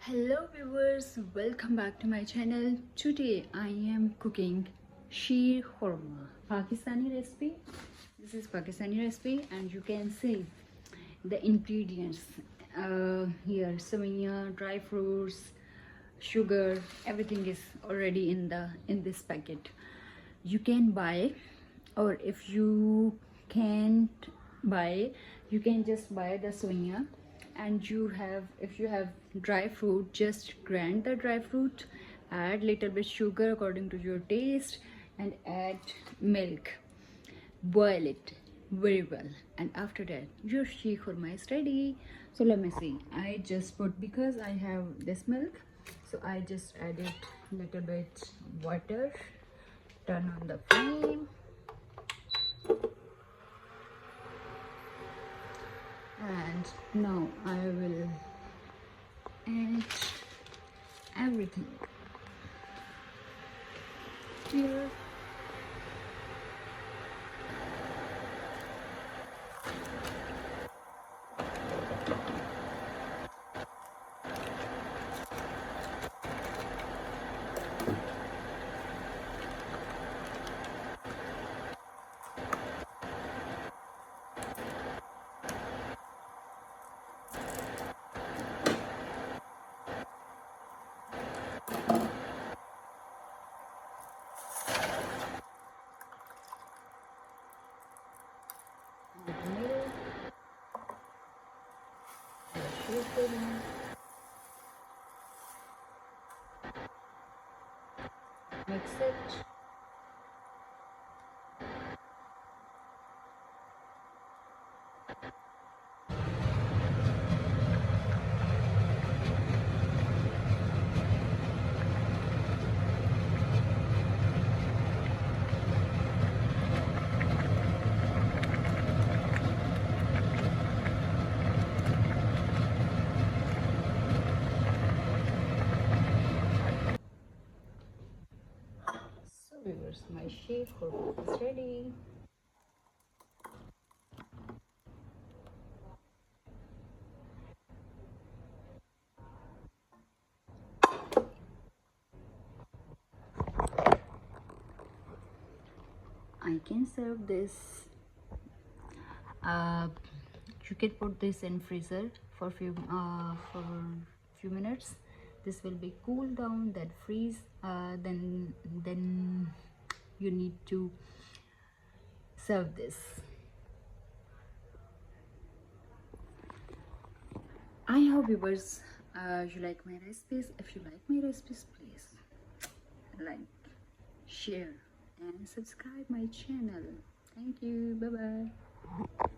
Hello viewers, welcome back to my channel. Today I am cooking sheer khurma, Pakistani recipe. This is Pakistani recipe and you can see the ingredients here: savia, dry fruits, sugar, everything is already in this packet. You can buy, or if you can't buy, you can just buy the savia. And if you have dry fruit, just grind the dry fruit, add little bit sugar according to your taste, and add milk. Boil it very well, and after that your sheer khurma is ready. So let me see, I just put, because I have this milk, so I just added little bit water, turn on the flame, and now I will add everything here. The milk, the sugar, mix it. So viewers, my sheer khurma is ready. I can serve this. Uh, you can put this in freezer for few minutes. This will be cool down, then freeze. Then you need to serve this. I hope viewers you like my recipes. If you like my recipes, please like, share, and subscribe my channel. Thank you. Bye bye.